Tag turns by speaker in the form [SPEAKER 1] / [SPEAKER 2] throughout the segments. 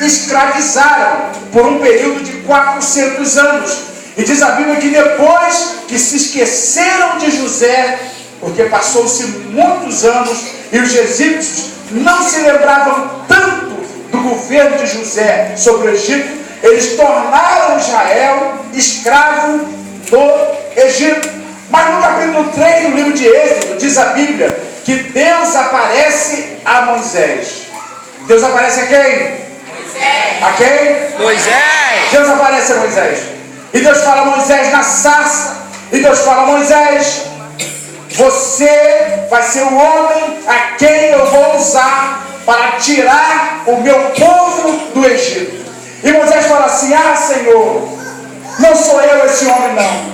[SPEAKER 1] escravizaram por um período de 400 anos. E diz a Bíblia que depois que se esqueceram de José, porque passou-se muitos anos e os egípcios não se lembravam tanto do governo de José sobre o Egito, eles tornaram Israel escravo do Egito. Mas no capítulo 3 do livro de Êxodo, diz a Bíblia que Deus aparece a Moisés. Deus aparece a quem? Moisés. A quem?
[SPEAKER 2] Moisés.
[SPEAKER 1] Deus aparece a Moisés. E Deus fala a Moisés na sarça. E Deus fala a Moisés: você vai ser o homem a quem eu vou usar para tirar o meu povo do Egito. E Moisés fala assim: ah, Senhor, não sou eu esse homem não,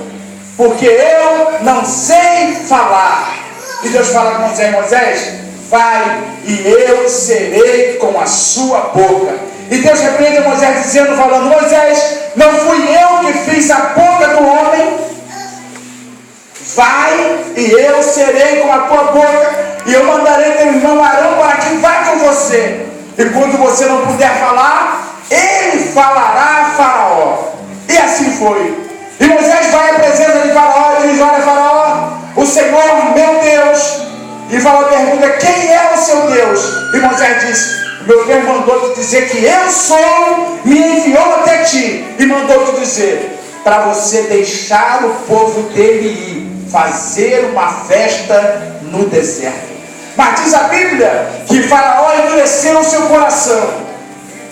[SPEAKER 1] porque eu não sei falar. E Deus fala com Moisés: Moisés, vai e eu serei com a sua boca. E Deus repreende Moisés dizendo, falando: Moisés, não fui eu que fiz a boca do homem. Vai e eu serei com a tua boca, e eu mandarei teu irmão Arão para que vá com você. E quando você não puder falar, ele falará a Faraó. E assim foi. E Moisés vai à presença de Faraó e diz: olha, Faraó, o Senhor meu Deus. E Faraó pergunta: quem é o seu Deus? E Moisés disse: meu Deus mandou te dizer que eu sou, me enviou até ti e mandou te dizer para você deixar o povo dele ir fazer uma festa no deserto. Mas diz a Bíblia que Faraó endureceu o seu coração,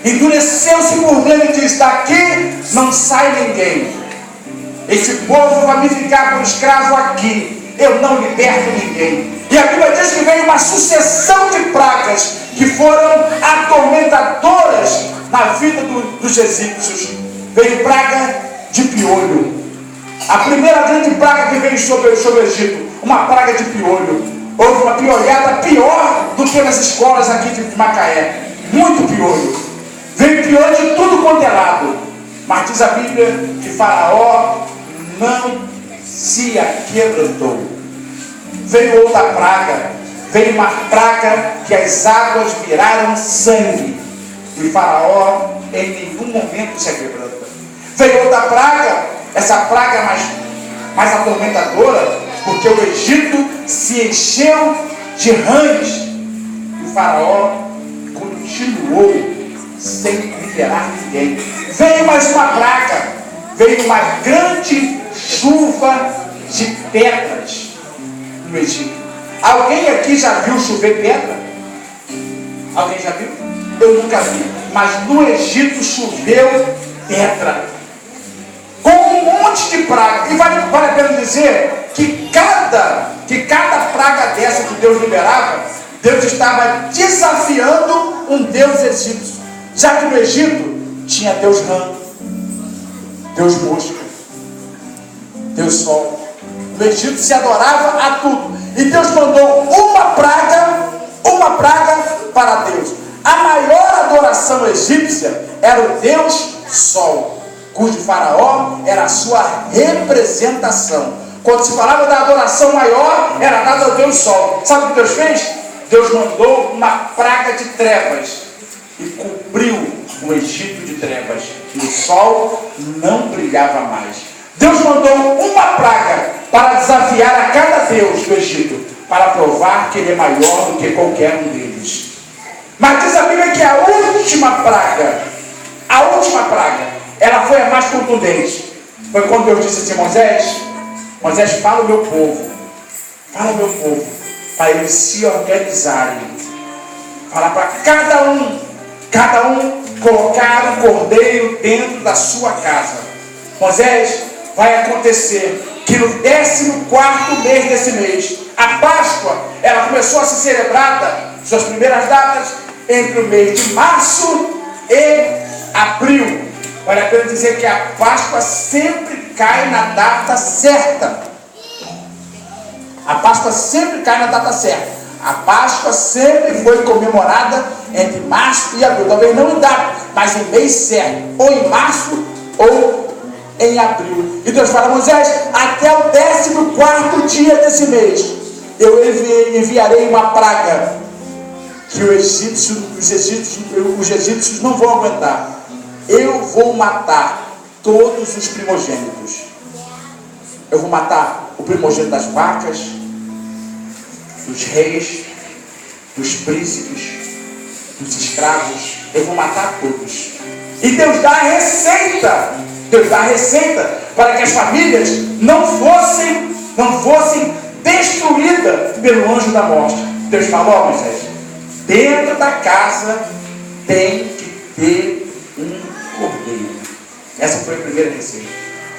[SPEAKER 1] endureceu-se por dentro e diz: daqui não sai ninguém, esse povo vai me ficar por escravo aqui, eu não liberto ninguém. E a Bíblia diz que veio uma sucessão de pragas que foram atormentadoras na vida dos egípcios. Veio praga de piolho. A primeira grande praga que veio sobre o Egito, uma praga de piolho. Houve uma piolhada pior do que nas escolas aqui de Macaé. Muito piolho. Veio piolho de tudo quanto é lado. Mas diz a Bíblia que Faraó não se aquebrantou. Veio outra praga. Veio uma praga que as águas viraram sangue. E Faraó em nenhum momento se aquebranta. Veio outra praga. Essa praga mais atormentadora, porque o Egito se encheu de rãs. E Faraó continuou sem liberar ninguém. Veio mais uma praga. Veio uma grande chuva de pedras no Egito. Alguém aqui já viu chover pedra? Alguém já viu? Eu nunca vi. Mas no Egito choveu pedra. Com um monte de praga. E vale a pena dizer que cada praga dessa que Deus liberava, Deus estava desafiando um Deus egípcio. Já que no Egito tinha Deus rã, Deus mosca, Deus sol. No Egito se adorava a tudo. E Deus mandou uma praga para Deus. A maior adoração egípcia era o Deus sol, cujo Faraó era a sua representação. Quando se falava da adoração maior, era dada ao Deus Sol. Sabe o que Deus fez? Deus mandou uma praga de trevas e cobriu o Egito de trevas. E o sol não brilhava mais. Deus mandou uma praga para desafiar a cada Deus do Egito, para provar que ele é maior do que qualquer um deles. Mas diz a Bíblia que a última praga, ela foi a mais contundente. Foi quando Deus disse assim: Moisés, fala o meu povo, para eles se organizarem. Fala para cada um colocar um cordeiro dentro da sua casa. Moisés, vai acontecer que no 14º mês desse mês, a Páscoa, ela começou a ser celebrada, suas primeiras datas, entre o mês de março e abril. Vale a pena dizer que a Páscoa sempre cai na data certa. A Páscoa sempre cai na data certa. A Páscoa sempre foi comemorada entre março e abril. Talvez não em data, mas em mês certo. Ou em março ou em abril. E Deus fala a Moisés: até o 14º dia desse mês, eu enviarei uma praga que os egípcios não vão aguentar. Eu vou matar todos os primogênitos. Eu vou matar o primogênito das vacas, dos reis, dos príncipes, dos escravos. Eu vou matar todos. E Deus dá a receita. Deus dá a receita para que as famílias não fossem destruídas pelo anjo da morte. Deus falou, Moisés, dentro da casa tem que ter um cordeiro. Essa foi a primeira receita.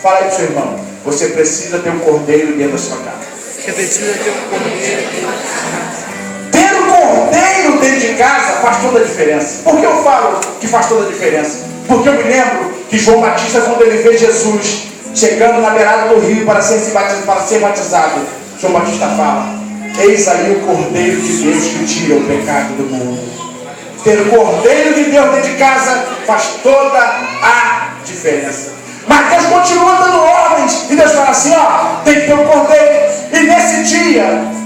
[SPEAKER 1] Fala aí para o seu irmão, você precisa ter um cordeiro dentro da sua casa.
[SPEAKER 2] Você precisa ter um cordeiro dentro da sua casa.
[SPEAKER 1] Ter um cordeiro dentro de casa faz toda a diferença. Por que eu falo que faz toda a diferença? Porque eu me lembro que João Batista, quando ele vê Jesus chegando na beirada do rio para ser batizado, João Batista fala: eis aí o Cordeiro de Deus que tira o pecado do mundo. Ter o Cordeiro de Deus dentro de casa faz toda a diferença. Mas Deus continua dando ordens, e Deus fala assim: ó, tem que ter um cordeiro. E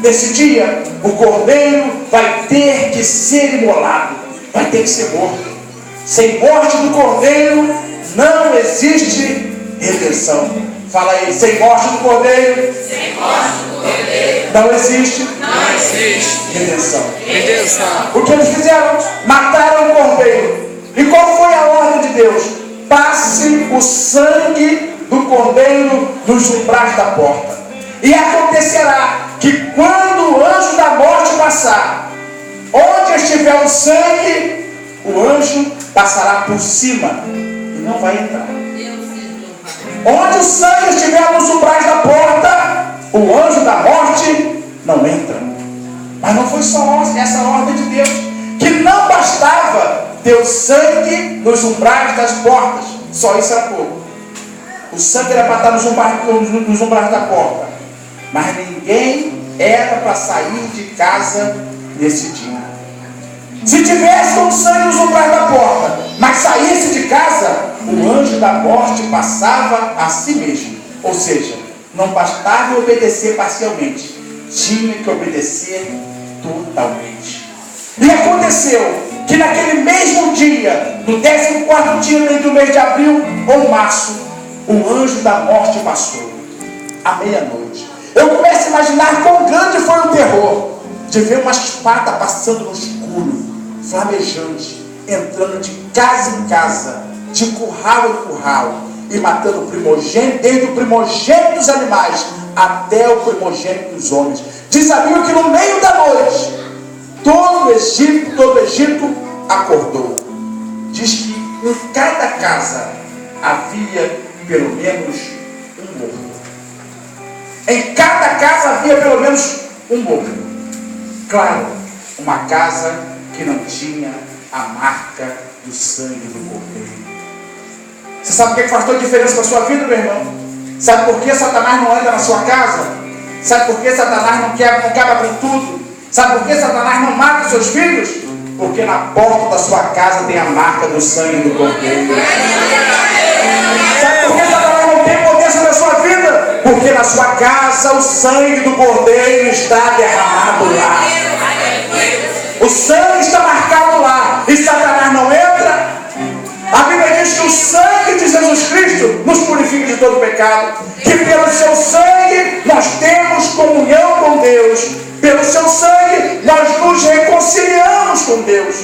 [SPEAKER 1] nesse dia, o cordeiro vai ter que ser imolado, vai ter que ser morto. Sem morte do cordeiro não existe redenção. Fala aí, sem morte do cordeiro, não existe redenção. O que eles fizeram? Mataram o cordeiro. E qual foi a ordem de Deus? Passe o sangue do cordeiro nos umbrais da porta. E acontecerá que quando o anjo da morte passar, onde estiver o sangue, o anjo passará por cima e não vai entrar. Onde o sangue estiver nos umbrais da porta, o anjo da morte não entra. Mas não foi só essa ordem de Deus, que não bastava ter o sangue nos umbrais das portas. Só isso era pouco. O sangue era para estar nos umbrais da porta. Mas ninguém era para sair de casa nesse dia. Se tivesse um sangue nos umbrais da porta, mas saísse de casa, o anjo da morte passava a si mesmo. Ou seja, não bastava obedecer parcialmente, tinha que obedecer totalmente. E aconteceu que naquele mesmo dia, no 14º dia do mês de abril ou março, o anjo da morte passou, à meia-noite. Eu começo a imaginar quão grande foi o terror de ver uma espada passando no escuro, flamejante, entrando de casa em casa, de curral em curral, e matando o primogênito, desde o primogênito dos animais até o primogênito dos homens. Diz a Bíblia que no meio da noite, todo o Egito acordou. Diz que em cada casa havia pelo menos um morto. Em cada casa havia pelo menos um morto. Claro, uma casa que não tinha a marca do sangue do cordeiro. Você sabe o que faz toda a diferença na sua vida, meu irmão? Sabe por que Satanás não entra na sua casa? Sabe por que Satanás não acaba com tudo? Sabe por que Satanás não mata os seus filhos? Porque na porta da sua casa tem a marca do sangue do cordeiro. Sabe por que Satanás não tem poder sobre a sua vida? Porque na sua casa o sangue do cordeiro está derramado lá. O sangue está marcado lá. E Satanás não entra. A Bíblia diz que o sangue de Jesus Cristo nos purifica de todo pecado. Que pelo seu sangue nós temos comunhão com Deus. Pelo seu sangue nós nos reconciliamos com Deus.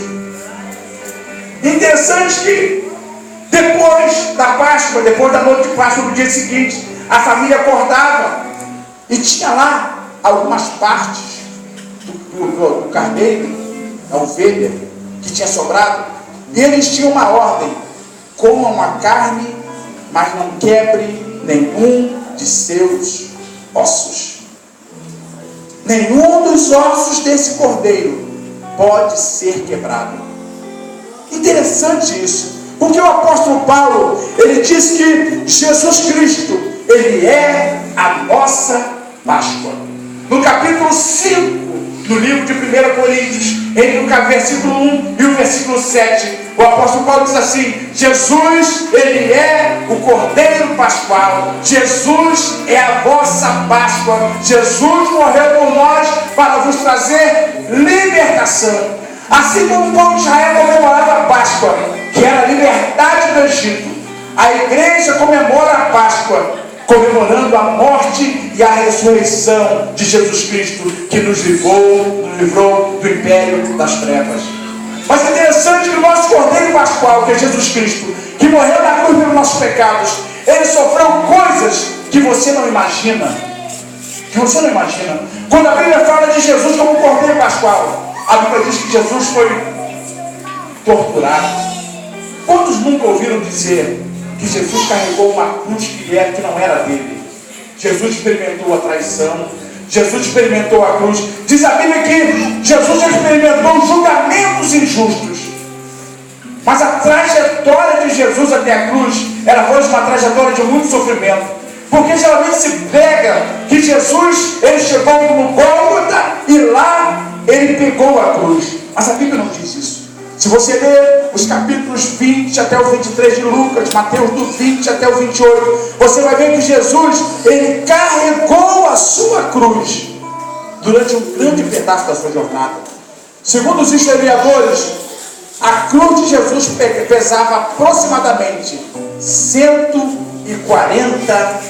[SPEAKER 1] Interessante que depois da Páscoa, depois da noite de Páscoa, no dia seguinte, a família acordava e tinha lá algumas partes do carneiro, da ovelha, que tinha sobrado. E eles tinham uma ordem: comam a carne, mas não quebre nenhum de seus ossos. Nenhum dos ossos desse cordeiro pode ser quebrado. Interessante isso, porque o apóstolo Paulo, ele diz que Jesus Cristo, ele é a nossa Páscoa. No capítulo 5, no livro de 1 Coríntios, entre o versículo 1 e o versículo 7, o apóstolo Paulo diz assim: Jesus, ele é o Cordeiro Pascual. Jesus é a vossa Páscoa. Jesus morreu por nós para vos trazer libertação. Assim como o povo de Israel comemorava a Páscoa, que era a liberdade do Egito, a igreja comemora a Páscoa, comemorando a morte e a ressurreição de Jesus Cristo, que nos livrou do império das trevas. Mas é interessante que o nosso Cordeiro Pascual, que é Jesus Cristo, que morreu na cruz pelos nossos pecados, ele sofreu coisas que você não imagina. Que você não imagina. Quando a Bíblia fala de Jesus como Cordeiro Pascual, a Bíblia diz que Jesus foi torturado. Quantos nunca ouviram dizer que Jesus carregou uma cruz que não era dele? Jesus experimentou a traição, Jesus experimentou a cruz. Diz a Bíblia que Jesus experimentou julgamentos injustos. Mas a trajetória de Jesus até a cruz, ela foi uma trajetória de muito sofrimento. Porque geralmente se prega que Jesus, ele chegou no Gólgota e lá ele pegou a cruz. Mas a Bíblia não diz isso. Se você ler os capítulos 20 até o 23 de Lucas, Mateus do 20 até o 28, você vai ver que Jesus, ele carregou a sua cruz durante um grande pedaço da sua jornada. Segundo os historiadores, a cruz de Jesus pesava aproximadamente 140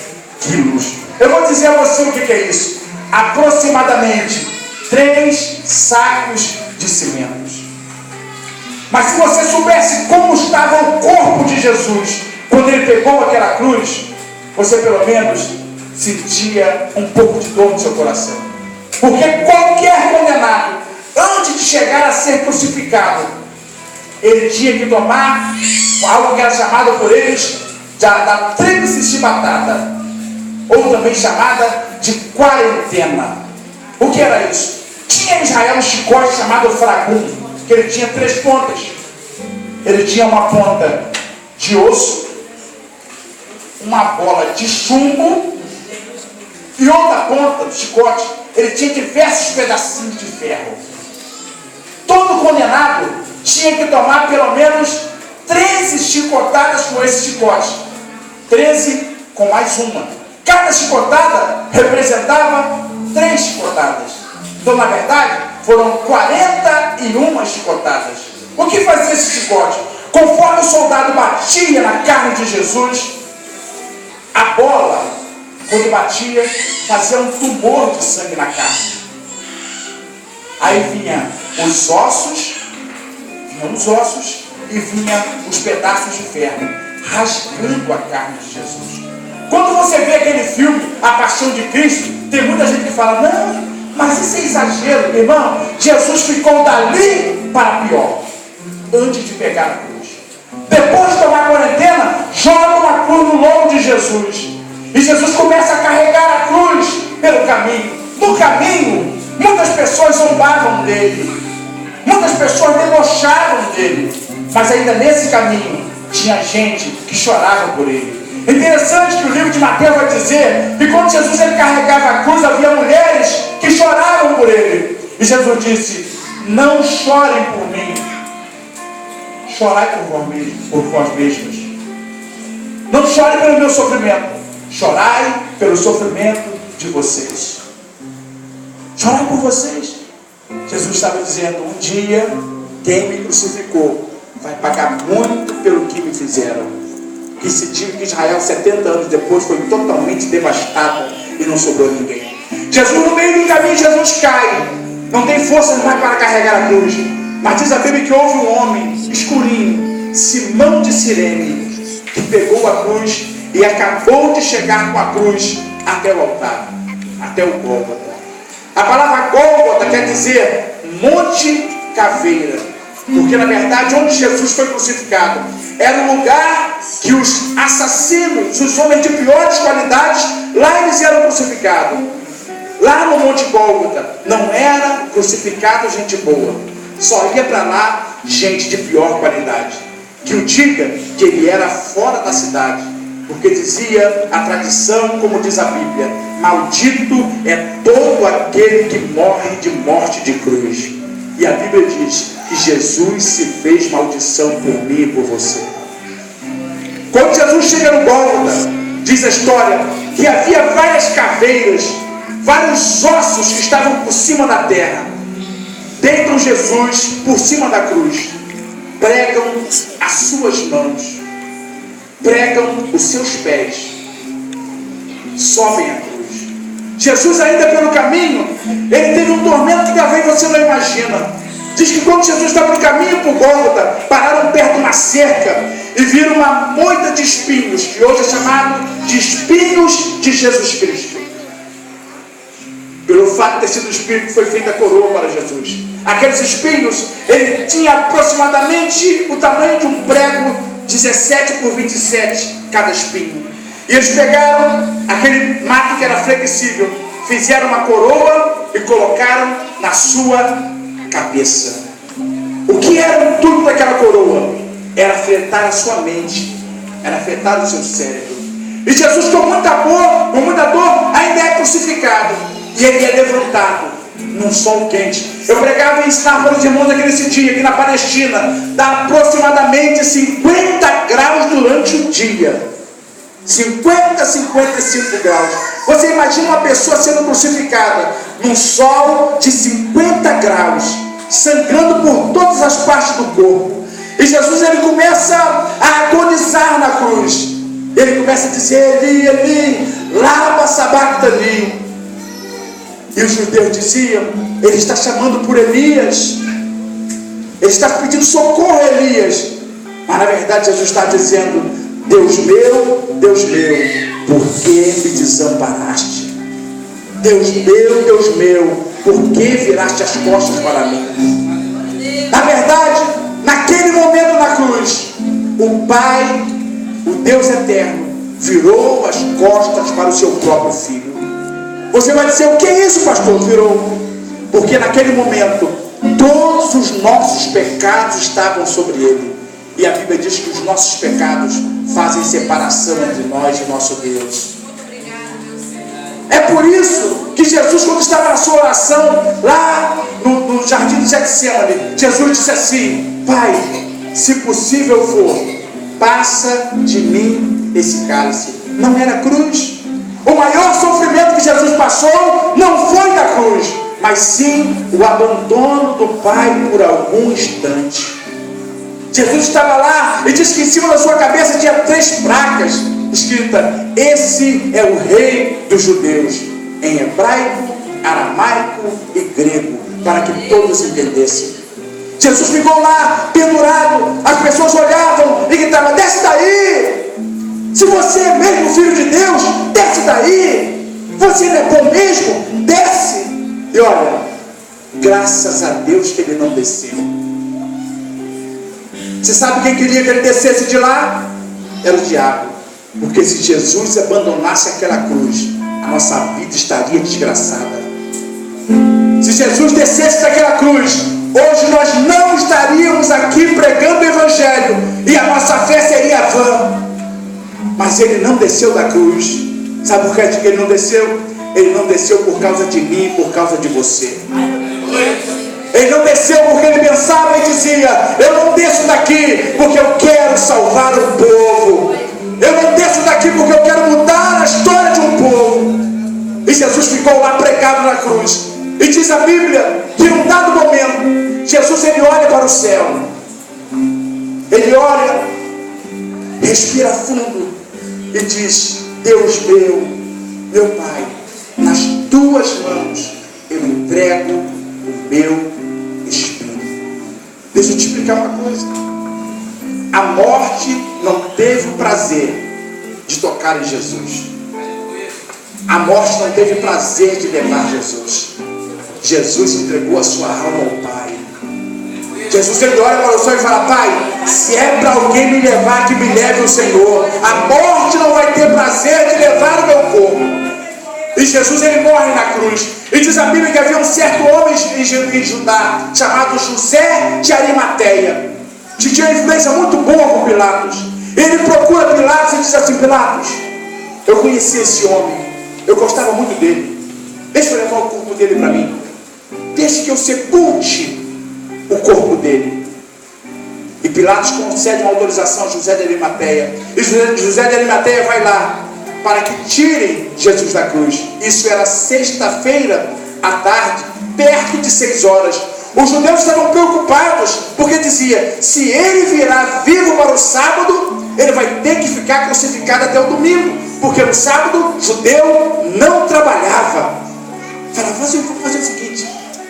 [SPEAKER 1] quilos. Eu vou dizer a você o que é isso. Aproximadamente 3 sacos de cimentos. Mas se você soubesse como estava o corpo de Jesus quando ele pegou aquela cruz, você pelo menos sentia um pouco de dor no seu coração. Porque qualquer condenado, antes de chegar a ser crucificado, ele tinha que tomar algo que era chamado por eles da tríplice chibatada, ou também chamada de quarentena. O que era isso? Tinha em Israel um chicote chamado fragum, que ele tinha 3 pontas. Ele tinha uma ponta de osso, uma bola de chumbo e outra ponta do chicote. Ele tinha diversos pedacinhos de ferro. Todo condenado tinha que tomar pelo menos 13 chicotadas com esse chicote. 13 com mais uma. Cada chicotada representava 3 chicotadas. Então, na verdade, foram 41 chicotadas. O que fazia esse chicote? Conforme o soldado batia na carne de Jesus, a bola, quando batia, fazia um tumor de sangue na carne. Aí vinha os ossos e vinha os pedaços de ferro, rasgando a carne de Jesus. Quando você vê aquele filme, A Paixão de Cristo, tem muita gente que fala, não, mas isso é exagero, irmão. Jesus ficou dali para pior, antes de pegar a cruz. Depois de tomar a quarentena, joga uma cruz no lombo de Jesus. E Jesus começa a carregar a cruz pelo caminho. No caminho, muitas pessoas zombavam dele. Muitas pessoas debochavam dele. Mas ainda nesse caminho, tinha gente que chorava por ele. É interessante que o livro de Mateus vai dizer que quando Jesus ele carregava a cruz, havia mulheres que choravam por ele. E Jesus disse, não chorem por mim, chorai por vós mesmos. Não chorem pelo meu sofrimento, chorai pelo sofrimento de vocês. Chorai por vocês. Jesus estava dizendo, um dia quem me crucificou vai pagar muito pelo que me fizeram. Que se diz que Israel 70 anos depois foi totalmente devastada e não sobrou ninguém. Jesus, no meio do caminho, Jesus cai, não tem forças mais para carregar a cruz. Mas diz a Bíblia que houve um homem escurinho, Simão de Cirene, que pegou a cruz e acabou de chegar com a cruz até o altar, até o Gólgota. A palavra Gólgota quer dizer Monte Caveira, porque na verdade onde Jesus foi crucificado era o lugar que os assassinos, os homens de piores qualidades, lá eles eram crucificados. Lá no Monte Gólgota não era crucificado gente boa, só ia para lá gente de pior qualidade. Que o diga que ele era fora da cidade, porque dizia a tradição, como diz a Bíblia, maldito é todo aquele que morre de morte de cruz. E a Bíblia diz que Jesus se fez maldição por mim e por você. Quando Jesus chega no Gólgota, diz a história que havia várias caveiras, vários ossos que estavam por cima da terra. deitam Jesus por cima da cruz, pregam as suas mãos, pregam os seus pés, sobem a cruz. Jesus ainda pelo caminho, ele teve um tormento que talvez você não imagina. Diz que quando Jesus estava no caminho por Gólgota, pararam perto de uma cerca e viram uma moita de espinhos, que hoje é chamado de espinhos de Jesus Cristo. Pelo fato de ter sido o espinho que foi feita a coroa para Jesus. Aqueles espinhos, ele tinha aproximadamente o tamanho de um prego, 17 por 27 cada espinho. E eles pegaram aquele mato que era flexível, fizeram uma coroa e colocaram na sua cabeça. O que era o intuito daquela coroa? Era afetar a sua mente, era afetar o seu cérebro. E Jesus, com muita dor, ainda é crucificado. E ele é levantado num sol quente. Eu pregava e ensinava para os irmãos aqui nesse dia, aqui na Palestina, dá aproximadamente 50 graus durante o dia. 50, 55 graus. Você imagina uma pessoa sendo crucificada num sol de 50 graus, sangrando por todas as partes do corpo. E Jesus, ele começa a agonizar na cruz. Ele começa a dizer: Eli, Eli, lama sabachthani. E os judeus diziam: ele está chamando por Elias, ele está pedindo socorro a Elias. Mas na verdade Jesus está dizendo: Deus meu, por que me desamparaste? Deus meu, por que viraste as costas para mim? Na verdade, naquele momento na cruz, o Pai, o Deus eterno, virou as costas para o seu próprio Filho. Você vai dizer: o que é isso, pastor? Virou. Porque naquele momento, todos os nossos pecados estavam sobre ele. E a Bíblia diz que os nossos pecados fazem separação entre nós e nosso Deus. É por isso que Jesus, quando estava na sua oração, lá no jardim de Getsemane, Jesus disse assim: Pai, se possível for, passa de mim esse cálice. Não era cruz? O maior sofrimento que Jesus passou não foi da cruz, mas sim o abandono do Pai por algum instante. Jesus estava lá e diz que em cima da sua cabeça tinha 3 placas escrita: esse é o rei dos judeus, em hebraico, aramaico e grego, para que todos entendessem. Jesus ficou lá pendurado, as pessoas olhavam e gritavam: desce daí! Se você é mesmo filho de Deus, desce daí! Você não é bom mesmo? Desce! E olha, graças a Deus que ele não desceu. Você sabe quem queria que ele descesse de lá? Era o diabo. Porque se Jesus abandonasse aquela cruz, a nossa vida estaria desgraçada. Se Jesus descesse daquela cruz, hoje nós não estaríamos aqui pregando o Evangelho e a nossa fé seria vã. Mas ele não desceu da cruz. Sabe por que ele não desceu? Ele não desceu por causa de mim e por causa de você. Ele não desceu porque ele pensava e dizia: eu não desço daqui porque eu quero salvar o povo. Eu não desço daqui porque eu quero mudar a história de um povo. E Jesus ficou lá pregado na cruz. E diz a Bíblia que num dado momento, Jesus, ele olha para o céu. Ele olha, respira fundo e diz: Deus meu Pai, nas tuas mãos eu entrego o meu espírito. Deixa eu te explicar uma coisa. A morte não teve o prazer de tocar em Jesus. A morte não teve prazer de levar Jesus. Jesus entregou a sua alma ao Pai. Jesus, ele olha para o céu e fala: Pai, se é para alguém me levar, que me leve o Senhor. A morte não vai ter prazer de levar o meu corpo. E Jesus, ele morre na cruz. E diz a Bíblia que havia um certo homem em Judá, chamado José de Arimateia, que tinha uma influência muito boa com Pilatos. Ele procura Pilatos e diz assim: Pilatos, eu conheci esse homem, eu gostava muito dele, deixa eu levar o corpo dele para mim, deixa que eu sepulte o corpo dele. E Pilatos concede uma autorização a José de Arimateia. E José de Arimateia vai lá para que tirem Jesus da cruz. Isso era sexta-feira à tarde, perto de 6 horas. Os judeus estavam preocupados, porque dizia, se ele virá vivo para o sábado, ele vai ter que ficar crucificado até o domingo, porque no sábado, judeu não trabalhava. Falava, vamos fazer o seguinte,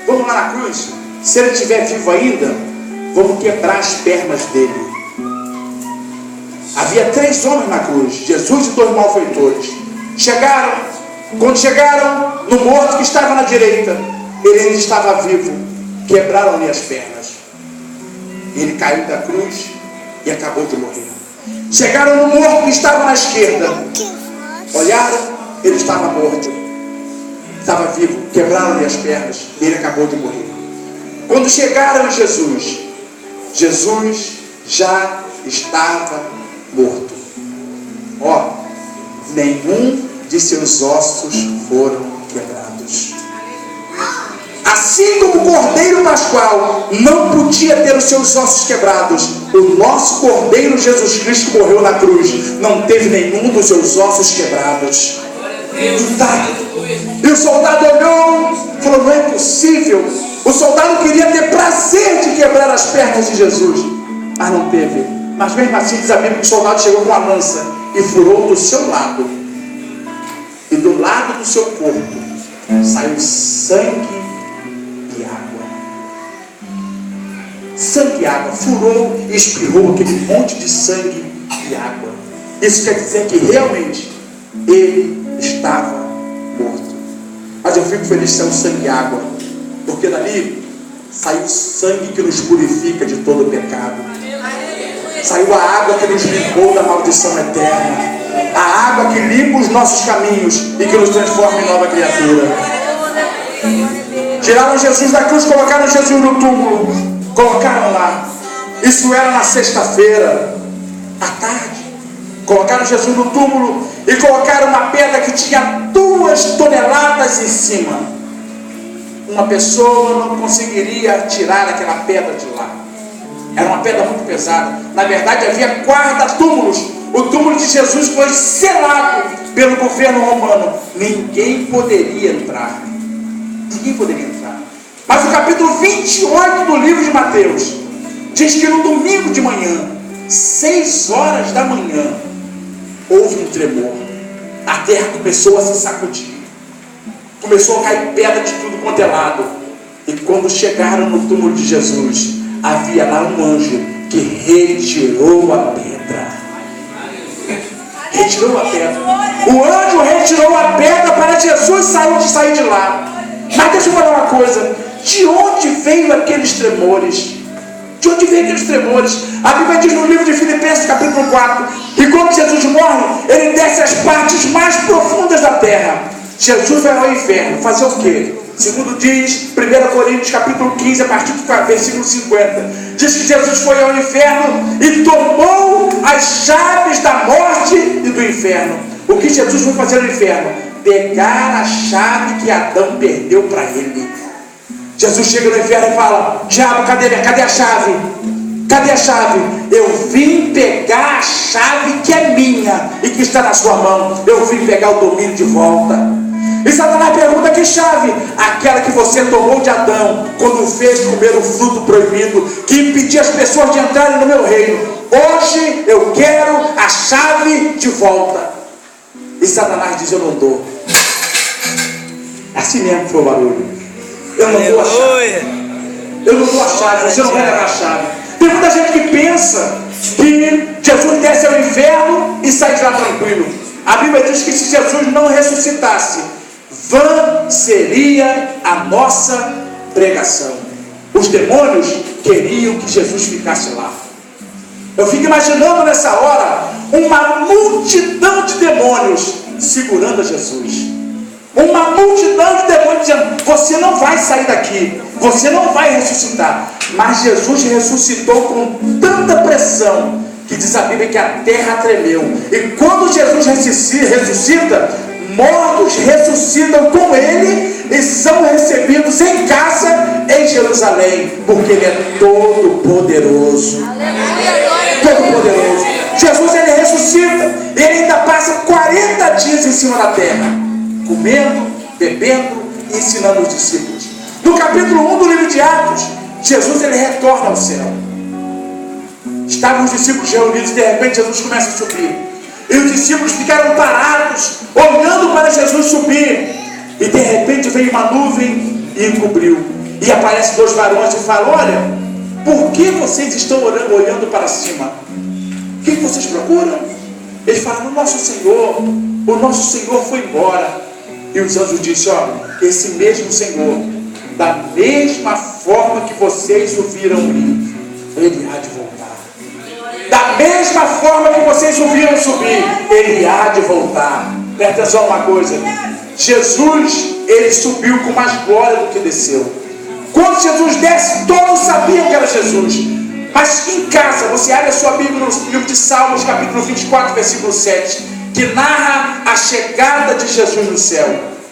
[SPEAKER 1] vamos lá na cruz, se ele estiver vivo ainda, vamos quebrar as pernas dele. Havia 3 homens na cruz, Jesus e 2 malfeitores. Quando chegaram no morto que estava na direita, ele ainda estava vivo, quebraram-lhe as pernas. Ele caiu da cruz e acabou de morrer. Chegaram no morto que estava na esquerda, olharam, ele estava morto, estava vivo, quebraram-lhe as pernas e ele acabou de morrer. Quando chegaram a Jesus, Jesus já estava morto. Nenhum de seus ossos foram quebrados. Assim como o Cordeiro Pascual não podia ter os seus ossos quebrados, o nosso Cordeiro Jesus Cristo morreu na cruz, não teve nenhum dos seus ossos quebrados. E o soldado olhou e falou, não é possível. O soldado queria ter prazer de quebrar as pernas de Jesus, mas não teve. Mas mesmo assim diz a Bíblia que o soldado chegou com a lança e furou do seu lado, e do lado do seu corpo saiu sangue e água. Sangue e água. Furou e espirrou aquele monte de sangue e água. Isso quer dizer que realmente ele estava morto. Mas eu fico feliz de ser o sangue e água, porque dali saiu o sangue que nos purifica de todo o pecado. Saiu a água que nos limpou da maldição eterna. A água que limpa os nossos caminhos e que nos transforma em nova criatura. Tiraram Jesus da cruz, colocaram Jesus no túmulo, colocaram lá. Isso era na sexta-feira à tarde. Colocaram Jesus no túmulo e colocaram uma pedra que tinha 2 toneladas em cima. Uma pessoa não conseguiria tirar aquela pedra de lá. Era uma pedra muito pesada. Na verdade havia guarda-túmulos. O túmulo de Jesus foi selado pelo governo romano. Ninguém poderia entrar. Ninguém poderia entrar. Mas o capítulo 28 do livro de Mateus diz que no domingo de manhã, 6 horas da manhã, houve um tremor. A terra começou a se sacudir. Começou a cair pedra de tudo quanto é lado. E quando chegaram no túmulo de Jesus, havia lá um anjo que retirou a pedra. Retirou a pedra. O anjo retirou a pedra para Jesus sair de lá. Mas deixa eu falar uma coisa. De onde veio aqueles tremores? De onde veio aqueles tremores? A Bíblia diz no livro de Filipenses capítulo 4 que quando Jesus morre, ele desce às partes mais profundas da terra. Jesus vai ao inferno fazer o quê? Segundo diz 1 Coríntios capítulo 15, a partir do versículo 50, diz que Jesus foi ao inferno e tomou as chaves da morte e do inferno. O que Jesus foi fazer no inferno? Pegar a chave que Adão perdeu para ele. Jesus chega no inferno e fala: diabo, cadê a chave? Cadê a chave? Eu vim pegar a chave que é minha e que está na sua mão. Eu vim pegar o domínio de volta. E Satanás pergunta: que chave? Aquela que você tomou de Adão quando o fez comer o fruto proibido, que impedia as pessoas de entrarem no meu reino. Hoje eu quero a chave de volta. E Satanás diz: eu não dou. Assim mesmo foi o barulho. Eu não dou a chave. Eu não dou a chave. Você não vai levar a chave. Tem muita gente que pensa que Jesus desce ao inferno e sai de lá tranquilo. A Bíblia diz que se Jesus não ressuscitasse, vã seria a nossa pregação. Os demônios queriam que Jesus ficasse lá. Eu fico imaginando nessa hora uma multidão de demônios segurando a Jesus. Uma multidão de demônios dizendo: você não vai sair daqui, você não vai ressuscitar. Mas Jesus ressuscitou com tanta pressão que diz a Bíblia que a terra tremeu. E quando Jesus ressuscita, mortos ressuscitam com ele e são recebidos em casa em Jerusalém, porque ele é todo poderoso. Todo poderoso. Jesus, ele ressuscita e ele ainda passa 40 dias em cima da terra, comendo, bebendo e ensinando os discípulos. No capítulo 1 do livro de Atos, Jesus ele retorna ao céu. Estavam os discípulos reunidos e de repente Jesus começa a subir. E os discípulos ficaram parados, olhando para Jesus subir. E de repente veio uma nuvem e encobriu. E aparecem dois varões e falam: olha, por que vocês estão olhando para cima? O que vocês procuram? Eles falam: o nosso Senhor foi embora. E os anjos disseram: ó, esse mesmo Senhor, da mesma forma que vocês o viram ir, ele há de voltar. Da mesma forma que vocês o viram subir, ele há de voltar. Presta atenção uma coisa: Jesus, ele subiu com mais glória do que desceu. Quando Jesus desce, todos sabiam que era Jesus. Mas em casa, você abre a sua Bíblia no livro de Salmos, capítulo 24, versículo 7, que narra a chegada de Jesus no céu.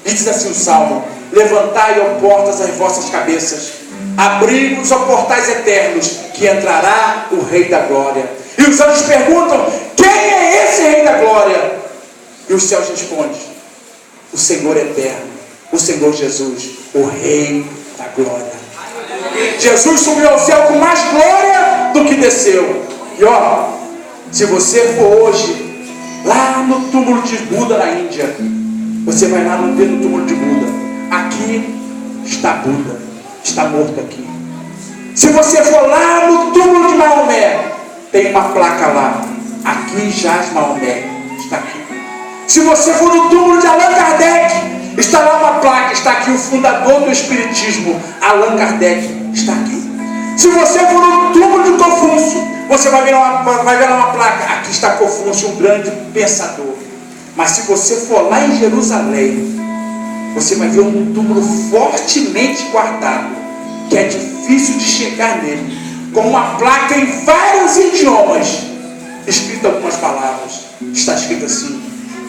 [SPEAKER 1] E diz assim o Salmo: levantai, ó portas, as vossas cabeças, abri-vos, ó portais eternos, que entrará o Rei da Glória. E os anjos perguntam: quem é esse Rei da Glória? E os céus respondem: o Senhor eterno, o Senhor Jesus, o Rei da Glória. Jesus subiu ao céu com mais glória do que desceu. E ó, se você for hoje lá no túmulo de Buda na Índia, você vai lá no túmulo de Buda. Aqui está Buda, está morto aqui. Se você for lá no túmulo de Maomé, tem uma placa lá: aqui jaz Maomé, está aqui. Se você for no túmulo de Allan Kardec, está lá uma placa: está aqui o fundador do Espiritismo, Allan Kardec, está aqui. Se você for no túmulo de Confúcio, você vai ver lá uma placa: aqui está Confúcio, um grande pensador. Mas se você for lá em Jerusalém, você vai ver um túmulo fortemente guardado, que é difícil de chegar nele, com uma placa em vários idiomas, escrita algumas palavras. Está escrito assim: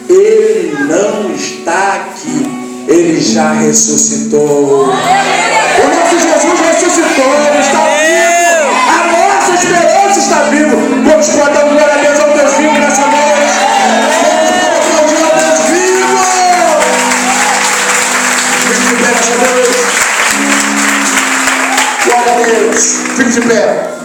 [SPEAKER 1] ele não está aqui, ele já ressuscitou. O nosso Jesus ressuscitou, ele está vivo. A nossa esperança está viva. Vamos dar glória a Deus ao Deus vivo nessa noite. Vamos aplaudir ao Deus vivo. Fique de pé nessa noite. Glória a Deus. Fique de pé.